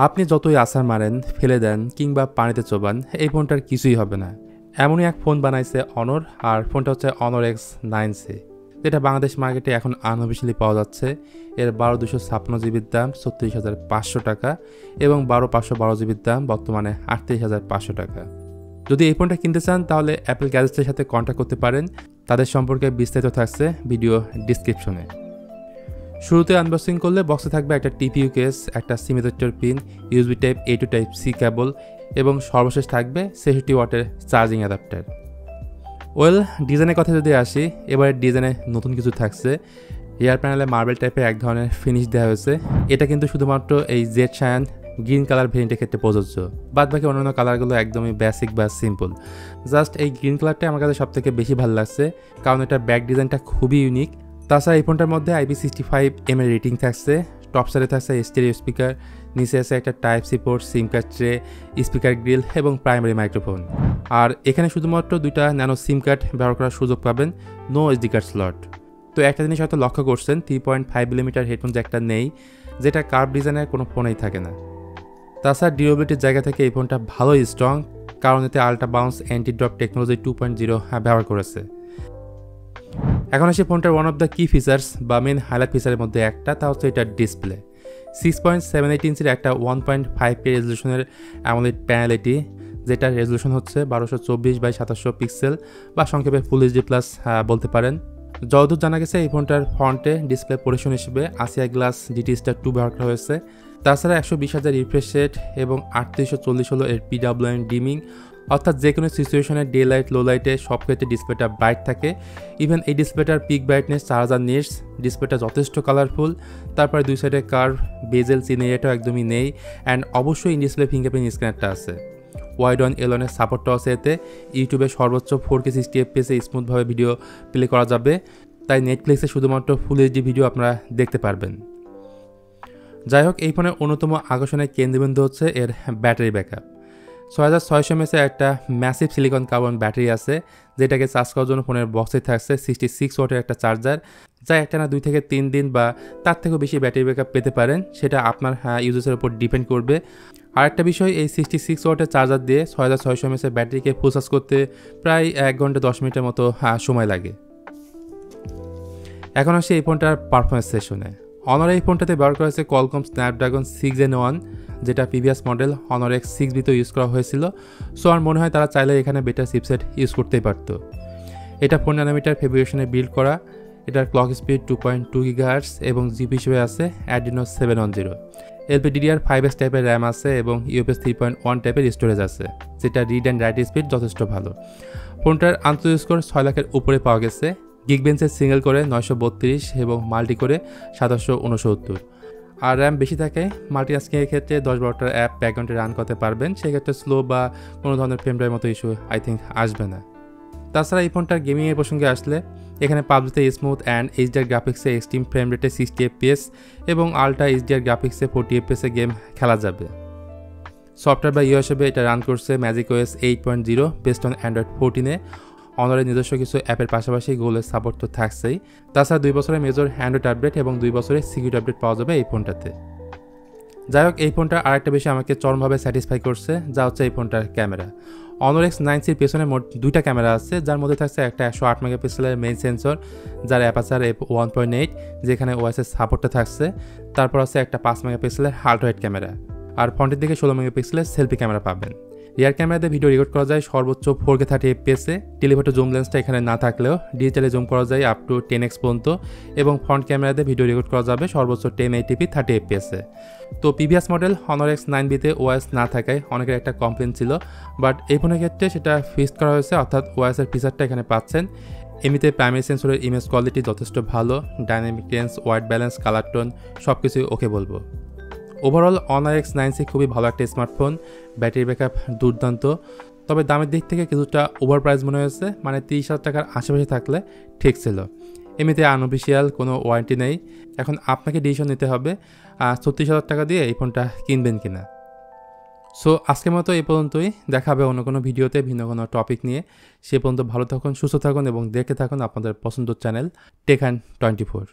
আপনি যতই আছাড় মারেন, ফেলে দেন কিংবা পানিতে চোবান, এই ফোনটার কিছুই হবে না। এমনই এক ফোন বানাইছে অনর, আর ফোনটা হচ্ছে অনর X9C, যেটা বাংলাদেশ মার্কেটে এখন আনঅফিশিয়ালি পাওয়া যাচ্ছে। এর 12256 জিবির দাম 36,500 টাকা এবং 12512 জিবির দাম বর্তমানে 38,500 টাকা। যদি এই ফোনটা কিনতে চান তাহলে অ্যাপেল গ্যাজেটসের সাথে কন্ট্যাক্ট করতে পারেন। তাদের সম্পর্কে বিস্তারিত থাকছে ভিডিও ডিসক্রিপশনে। শুরুতে আনবক্সিং করলে বক্সে থাকবে একটা টিপিইউ কেস, একটা SIM adapter pin, USB type A to type C cable এবং সর্বশেষ থাকবে 66 ওয়াটের চার্জিং অ্যাডাপ্টার। ডিজাইনের কথা যদি আসি, এবারে ডিজাইনে নতুন কিছু থাকছে। রিয়ার প্যানেলে মার্বেল টাইপের এক ধরনের ফিনিশ দেওয়া হয়েছে। এটা কিন্তু শুধুমাত্র এই জেড শায়ান গ্রিন কালার ভেরিয়েন্টের ক্ষেত্রে প্রযোজ্য। বাদবাকি অন্যান্য কালারগুলো একদমই বেসিক বা সিম্পল। জাস্ট এই গ্রিন কালারটা আমার কাছে সবথেকে বেশি ভালো লাগছে, কারণ এটার ব্যাক ডিজাইনটা খুবই ইউনিক। তাছাড়া এই ফোনটার মধ্যে IP65 এর রেটিং থাকছে। টপ সাইডে থাকছে স্টেরিও স্পিকার, নিচে আছে একটা type C port, SIM card tray, speaker grille এবং প্রাইমারি মাইক্রোফোন। আর এখানে শুধুমাত্র 2টা ন্যানো সিম কার্ড ব্যবহার করার সুযোগ পাবেন, নো SD কার্ড স্লট। তো একটা জিনিস হয়তো লক্ষ্য করছেন, 3.5mm হেডফোন জ্যাকটা নেই, যেটা কার্ভ ডিজাইনের কোনো ফোনেই থাকে না। তাছাড়া ডিউরেবিলিটির জায়গা থেকে এই ফোনটা ভালোই স্ট্রং, কারণ এতে ultra bounce anti drop technology 2.0 ব্যবহার করেছে। এখন আসে ফোনটার ওয়ান অফ দ্য কি ফিচার্স বা মেন হাইলাইট ফিচারের মধ্যে একটা, তা হচ্ছে এটার ডিসপ্লে। 6.78 ইঞ্চির একটা 1.5K রেজলিউশনের অ্যামোলেড প্যানেল এটি, যেটার রেজলিউশন হচ্ছে 1224x700 পিক্সেল বা সংক্ষেপে ফুল HD প্লাস বলতে পারেন। যতদূর জানা গেছে এই ফোনটার ফ্রন্টে ডিসপ্লে পরিশন হিসেবে ASIA গ্লাস GT Star 2 ব্যবহার করা হয়েছে। তাছাড়া 120,000 রিফ্রেশ রেট এবং 3840 হলো এর PWM ডিমিং, অর্থাৎ যে কোনো সিচুয়েশনে ডে লাইট লো লাইটে সব ক্ষেত্রে ডিসপ্লেটা ব্রাইট থাকে। ইভেন এই ডিসপ্লেটার পিক ব্রাইটনেস 4000 নিটস, ডিসপ্লেটা যথেষ্ট কালারফুল। তারপরে দুই সাইডে কার্ভ, বেজেল, সিন এরিয়াটাও একদমই নেই। অ্যান্ড অবশ্যই ইন ডিসপ্লে ফিঙ্গারপ্রিন্ট স্ক্যানারটা আছে। ওয়াইড অন এলনের সাপোর্টটাও আছে এতে। ইউটিউবে সর্বোচ্চ 4K 60 FPS স্মুথভাবে ভিডিও প্লে করা যাবে, তাই নেটফ্লিক্সে শুধুমাত্র ফুল HD ভিডিও আপনারা দেখতে পারবেন। যাই হোক, এই ফোনের অন্যতম আকর্ষণের কেন্দ্রবিন্দু হচ্ছে এর ব্যাটারি ব্যাকআপ। 6600 mAh একটা ম্যাসিভ সিলিকন কার্বন ব্যাটারি আছে, যেটাকে চার্জ করার জন্য ফোনের বক্সে থাকছে 66 ওয়াটের একটা চার্জার, যা একটানা 2 থেকে 3 দিন বা তার থেকেও বেশি ব্যাটারি ব্যাকআপ পেতে পারেন। সেটা আপনার ইউজেসের উপর ডিপেন্ড করবে। আরেকটা বিষয়, এই 66 ওয়াটের চার্জার দিয়ে 6600 mAh ব্যাটারিকে ফুল চার্জ করতে প্রায় 1 ঘন্টা 10 মিনিটের মতো সময় লাগে। এখন আসি এই ফোনটার পারফরমেন্স সেশনে। অনর এই ফোনটাতে ব্যবহার করা হয়েছে কোয়ালকম স্ন্যাপড্রাগন 6 Gen 1, যেটা প্রিভিয়াস মডেল অনর X6B-তেও ইউজ করা হয়েছিল। সো আমার মনে হয় তারা চাইলে এখানে বেটার চিপসেট ইউজ করতেই পারত। এটা 4 nanometer ফেব্রিকেশনে বিল্ড করা। এটার ক্লক স্পিড 2.2 GHz এবং জিপি হিসেবে আছে Adreno 710। LPDDR5X টাইপের র্যাম আছে এবং UFS 3.1 টাইপের স্টোরেজ আছে, যেটা রিড অ্যান্ড রাইট স্পিড যথেষ্ট ভালো। ফোনটার আন্তর্জাতিক স্কোর 6 লাখের উপরে পাওয়া গেছে। গিগবেঞ্চের সিঙ্গেল করে 932 এবং মাল্টি করে 769। আর র্যাম বেশি থাকে। মাল্টিটাস্কিংয়ের ক্ষেত্রে 10-12টার অ্যাপ ব্যাকগ্রাউন্ডে রান করতে পারবেন, সেক্ষেত্রে স্লো বা কোনো ধরনের ফ্রেম ড্রাইভের মতো ইস্যু আসবে না। তাছাড়া এই ফোনটার গেমিংয়ের প্রসঙ্গে আসলে, এখানে পাবজিতে স্মুথ অ্যান্ড HDR গ্রাফিক্সে এক্সট্রিম ফ্রেম রেটে 60 FPS এবং আল্ট্রা HDR গ্রাফিক্সে 40 FPS গেম খেলা যাবে। সফটওয়্যার বা ইউআই হিসেবে এটা রান করছে ম্যাজিকOS 8.0 বেসড অন Android 14-এ। অনরের নিজস্ব কিছু অ্যাপের পাশাপাশি গুগলের সাপোর্ট তো থাকছেই। তাছাড়া 2 বছরের মেজর অ্যান্ড্রয়েড আপডেট এবং 2 বছরের সিকিউরিটি আপডেট পাওয়া যাবে এই ফোনটাতে। যাই হোক, এই ফোনটা আরেকটা বিষয় আমাকে চরমভাবে স্যাটিসফাই করছে, যা হচ্ছে এই ফোনটার ক্যামেরা। অনর X9Cর পেছনে মোট 2টা ক্যামেরা আছে, যার মধ্যে থাকছে একটা 108 মেগাপিক্সেলের মেইন সেন্সর, যার অ্যাপারচার f1.8, যেখানে OIS-এর সাপোর্টটা থাকছে। তারপর আছে একটা 5 মেগাপিক্সেলের আল্ট্রা-ওয়াইড ক্যামেরা, আর ফ্রন্টের দিকে 16 মেগাপিক্সেলের সেলফি ক্যামেরা পাবেন। রিয়ার ক্যামেরাতে ভিডিও রেকর্ড করা যায় সর্বোচ্চ 4K 30 FPS-এ। টেলিফটো জুম লেন্সটা এখানে না থাকলেও ডিজিটালি জুম করা যায় আপ টু 10x পর্যন্ত, এবং ফ্রন্ট ক্যামেরাতে ভিডিও রেকর্ড করা যাবে সর্বোচ্চ 1080p 30 FPS-এ। তো প্রিভিয়াস মডেল অনর X9B-তে OIS না থাকায় অনেকের একটা কমপ্লেন ছিল, বাট এই ফোনের ক্ষেত্রে সেটা ফিক্সড করা হয়েছে, অর্থাৎ OIS-এর ফিচারটা এখানে পাচ্ছেন। এমনিতে প্রাইমারি সেন্সরের ইমেজ কোয়ালিটি যথেষ্ট ভালো, dynamic range, white balance, colour tone সব কিছুই ওকে বলবো। ওভারঅল অনর X9C খুবই ভালো একটা স্মার্টফোন, ব্যাটারি ব্যাকআপ দুর্দান্ত। তবে দামের দিক থেকে কিছুটা ওভার প্রাইস মনে হয়েছে, মানে 30,000 টাকার আশেপাশে থাকলে ঠিক ছিল। এমনিতে আনঅফিসিয়াল কোনো ওয়ারেন্টি নেই। এখন আপনাকে ডিসিশন নিতে হবে 36,000 টাকা দিয়ে এই ফোনটা কিনবেন কিনা। সো আজকের মতো এই পর্যন্তই। দেখা হবে অন্য কোনো ভিডিওতে ভিন্ন কোনো টপিক নিয়ে। সে পর্যন্ত ভালো থাকুন, সুস্থ থাকুন এবং দেখে থাকুন আপনাদের পছন্দের চ্যানেল Tech and 24।